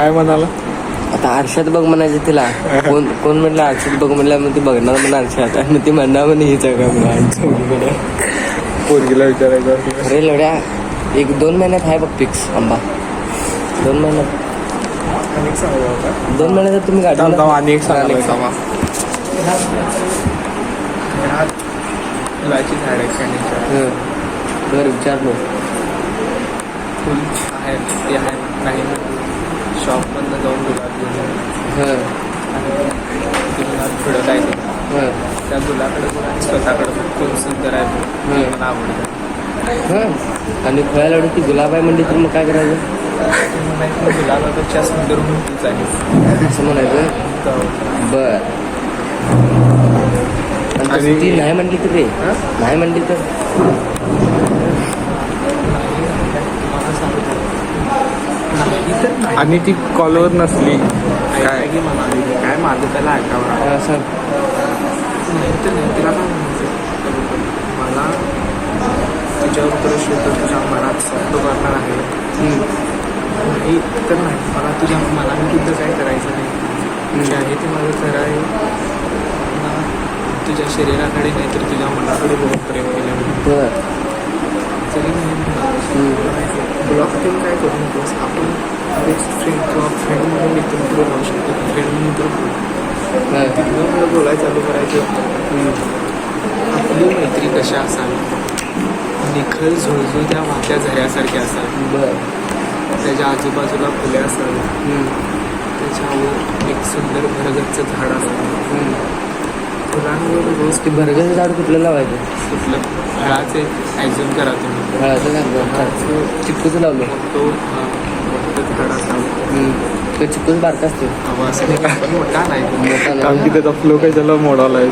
काय म्हणाला? आता आरशात बघ म्हणायचं तिला. कोण म्हटलं आरशात बघ म्हणलं, मग ती बघणार म्हणून आरशात, आणि मग ती म्हणणार म्हणे हीच आहे का म्हणून. पोरगीला विचारायचं. अरे लढ्या 1-2 महिन्यात आहे बघ फिक्स आंबा. 2 महिन्यात. 2 महिन्यात तुम्ही गाडी आणि एक सांगा. फुलाची झाड आहे बरं विचारलो. फुल आहेत ते आहेत नाही शॉपमधनं जाऊन गुलाब घेऊन ते गुलाब फुडत आहे त्या गुलाकडे बघून स्वतःकडे खूप सुंदर आहे मला आवडतं. आणि फळाला ती गुलाब आहे म्हणजे तर मग काय करायचं? गुलाबापेक्षा सुंदर म्हणून तूच आहे असं म्हणायचं. बर. आणि ती नाही म्हणली तर रे, नाही म्हणली तर आणि ती कॉलवर नसली काय काय माझं त्याला ऐकावं सांग. नाही तर नाही तिला काय म्हणायचं, मला तुझ्यावर क्रश येतो, तुझ्या मनात स्वप्न करणार आहे नाही तर नाही, मला तुझ्या मनाविरुद्ध काय करायचं नाही. जे आहे ते माझं खरं आहे. मला तुझ्या शरीराकडे नाही तर तुझ्या मनाकडे बघून प्रेम केलं. जरी नाही ब्लॉक तरी काय करू नकोस. आपण बेस्ट फ्रेंड किंवा फ्रेंड म्हणून मित्र राहू शकतो. फ्रेंड मित्र तिथनं बोलायला चालू करायचं. आपली मैत्री कशा असावी, निखळ झुळझुळ त्या वाहत्या झऱ्यासारख्या असावी. त्याच्या आजूबाजूला फुले असावी, त्याच्यावर एक सुंदर भरगच्च झाड असावं. फुलांवर रोज ते भरगचं झाड कुठलं लावायचं? कुठलं फळाचे ॲक्झ्युम करा तुम्ही. फळाचं चिक्कूचं लावलं तो मोठं झाड असावं. तो चिक्कूच बारका असतो. हवा असं नाही का, पण मोठा नाही मोठा कारण की त्याचा फ्लो काही त्याला मोडाला आहे.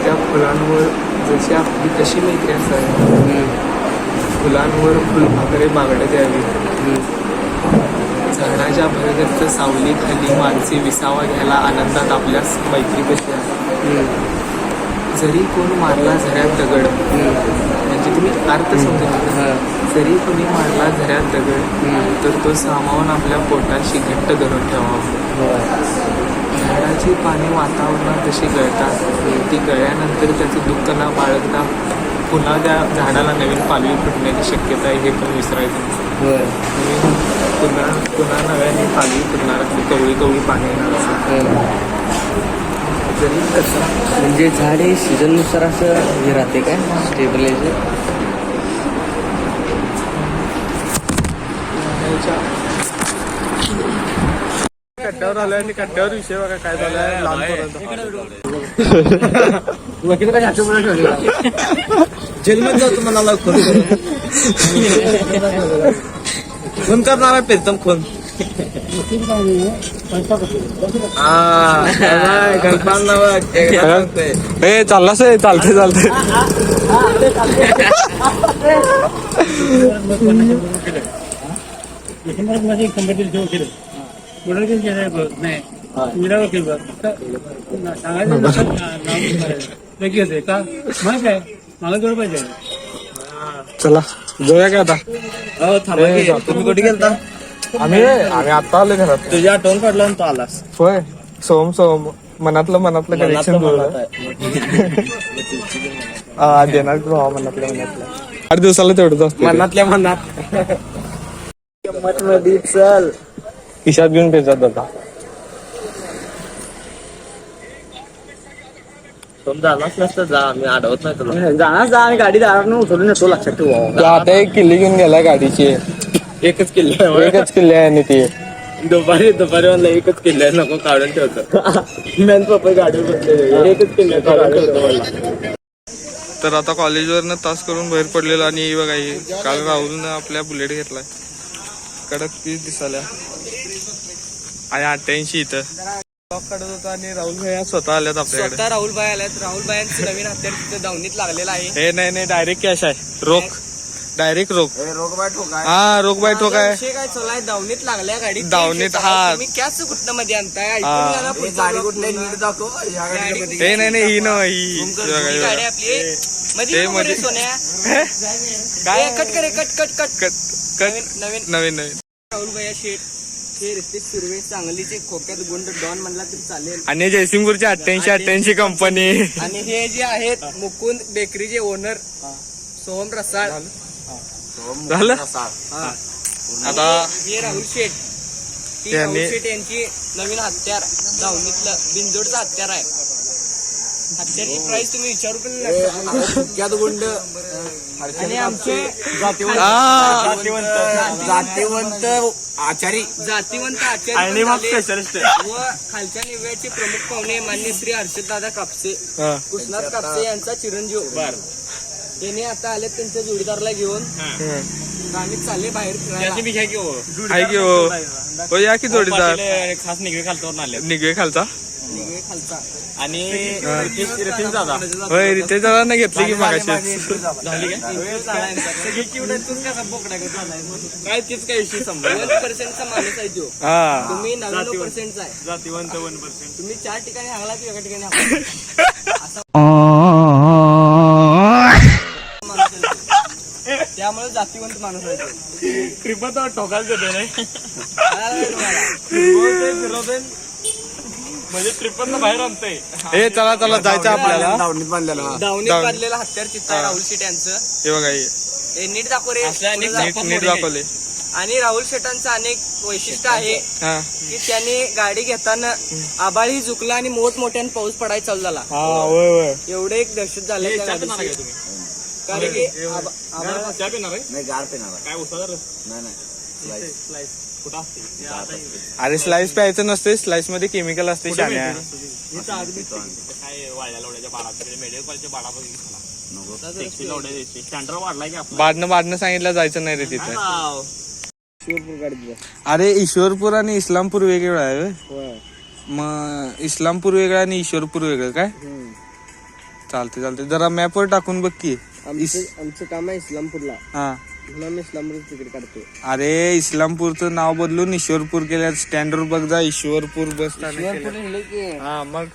त्या फुलांवर जशी आपली कशी मैत्री असावी, फुलांवर फुलपाखरे बागडे द्यावी. झाडाच्या भरगच्च सावलीखाली माणसे विसावा घ्यायला आनंदात आपल्या मैत्री कशी आहे. जरी कोण मारला झऱ्यात दगड, म्हणजे तुम्ही अर्थ समजून, जरी कोणी मारला झऱ्यात दगड तर तो सामावून आपल्या पोटाशी घट्ट धरून ठेवावा. झाडाची पाने वातावरणात जशी गळतात, ती गळल्यानंतर त्याचं दुःख न बाळगता पुन्हा त्या झाडाला नवीन पालवी फुटण्याची शक्यता आहे, हे पण विसरायचं नसेल. पुन्हा नव्याने पालवी फुटणार असते, कवळी कवळी पाणी येणार असेल. जरी कसं म्हणजे झाड हे सीझननुसार असं हे राहते काय स्टेबलायझर. कट्ट्यावर आलोय आणि कट्ट्यावर विषय बघा काय झालाय. जेलमध्ये जातो म्हणाला फोन करणार आहे प्रीतम फोन. चाललाच आहे, चालते चालते. चला जाऊया का आता. तुम्ही कुठे गेलता? आम्ही आता आलो घरात. तुझी आठवण काढला तो आलास. होय सोम मनातलं कनेक्शन देणार भावा. मनातलं 8 दिवसाला तेवढंच असतं. मनातल्या मनात मध्ये चल खिशात घेऊन पेचात जाता. जाणारच नसतं जा, आम्ही अडवत नाही तुला. जाणार जा आणि गाडी दारात उचलून येतो, लक्षात ठेवा. आता एक किल्ली घेऊन गेलाय गाडीची. एकच किल्ले आहे आणि ती दुपारी म्हणलं एकच किल्ले नको काढून ठेवतो. मेन पप्पा गाडी बसले एकच किल्ले काढून ठेवतो मला. तर आता कॉलेजवरनं तास करून बाहेर पडलेलो आणि बघा काल राहुलनं आपल्या बुलेट घेतलाय. कडक पीस दिसाल्या आणि 88 इथं काढत होता आणि राहुल भाई स्वतः आल्यात आपल्याकडे. राहुल भाई आल्यात. राहुल भाईंचं नवीन हत्यार तिथे दावणीत लागलेला आहे. हे नाही डायरेक्ट कॅश आहे. डायरेक्ट रोख. रोख बाय ठोक आहे. काय चलाय दावणीत लागल्या गाडी दावणीत. तुम्ही कॅस कुठनं मध्ये आणताय? गाडी कुठल्या नीट दाखव. हे नाही ही न ही गाडी आपली मध्ये सोन्या काय कट करे कट नवीन नवीन नवीन राहुल भैया शेठ हे रितेश सुर्वे सांगलीचे खोक्यात गुंड डॉन म्हणला तरी चालेल. आणि जयसिंगपूरची 8888 कंपनी. आणि हे जे आहेत मुकुंद बेकरीचे ओनर सोहम रसाळ. झालं हा. आता हे राहुल शेठ ती यांनी- राहुल शेठ यांची नवीन हत्यार धावणीतलं बिनजोडचं हत्यार आहे. हत्यारची प्राइस तुम्ही विचारू पण नाही शकत. गुंड आणि आमचे जातीवंत आचारी जातीवंत आचार्य आणि पण मग झाले. स्पेशलिस्ट व खालच्या निव्याचे प्रमुख पाहुणे मान्य श्री हर्षददादा कापसे हा. कृष्णात कापसे यांचा चिरंजीव. त्याने आता आले त्यांच्या जोडीदाराला घेऊन आम्ही चालले बाहेर फिरायला. आहे की हो. हो या की जोडीदार खास निघे खालतो आले निघे खालचा. निघे खालचा आणि रितेश दादा होय रितेश दादा घेतली की मागाशी काय तेच काय विषय समजा 1% माणूस आहे तो. हा. तुम्ही 99% आहे. जातीवंत 1% तुम्ही 4 ठिकाणी हागला की एका ठिकाणी हागला. असा माणूस आहे तो. त्यामुळे जातीवंत माणूस आहे तो. ट्रिपत ठोकायला देते नाही कळालं तुम्हाला? म्हणजे ट्रिपत बाहेर आणतंय. ए चला चला जायचं आपल्याला. दावणीत बांधलेला दावणीत बांधलेलं हत्यार चित्र आहे राहुल शेठ यांचं. हे बघा हे. हे नीट दाखव रे. नीट दाखवले. आणि राहुल शेठांचं अनेक वैशिष्ट्य आहे हा की त्याने गाडी घेताना आबाळही झुकला आणि मोठमोठ्याने पाऊस पडायला चालू झाला. हा होय होय. एवढे एक दहशत झाले त्या गाडीची. कारण की आबाळ चहा पिणार आहे नाही गार पेणार काय उसादार नाही नाही कुठं असते अरे स्लाइस प्यायचं नसते. स्लाइस मध्ये केमिकल असते शान्या. काय वाळ्या लवड्याच्या बाळा मेडिकल कॉलेजच्या बाळा बघितला स्टँडर्ड वाढलाय की आपला बाडणं सांगितलं जायचं नाही रे तिथे. नाव. अरे ईश्वरपूर आणि इस्लामपूर वेगवेगळं आहे व्हय? मग इस्लामपूर वेगळं आणि ईश्वरपूर वेगळं काय? चालते चालते जरा मॅपवर टाकून बघ की. आमचं काम आहे इस्लामपूरला. हा म्हणून आम्ही इस्लामपूर तिकीट काढतो. अरे इस्लामपूरचं नाव बदलून ईश्वरपूर केलं. स्टँडवर बघ जा ईश्वरपूर बस स्थानक इस्लामपूर केलं. लिहिले की हा मग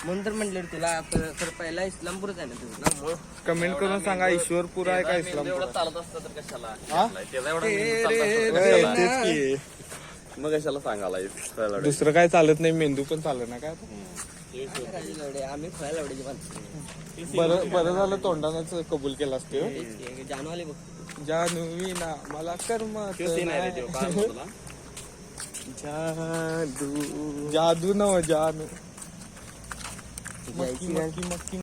म्हणून तर म्हटलं रे तुला तर पहिला इस्लामपूरच आहे ना तुझं. कमेंट करून सांगा ईश्वरपूर आहे का इस्लामपूर एवढं चालत असतं तर कशाला हा? त्याचा एवढा होय, तेच की. मग कशाला सांगायला दुसरं काय चालत नाही. मेंदू पण चालत ना काय. आम्ही फळायला एवढ्याची माणसं. बरं बरं झालं तोंडानंच कबूल केलं असते हो. जानू आले बघ. जानवी ना मला कर्म जादू जादू नव जानू मक्की मक्की मक्की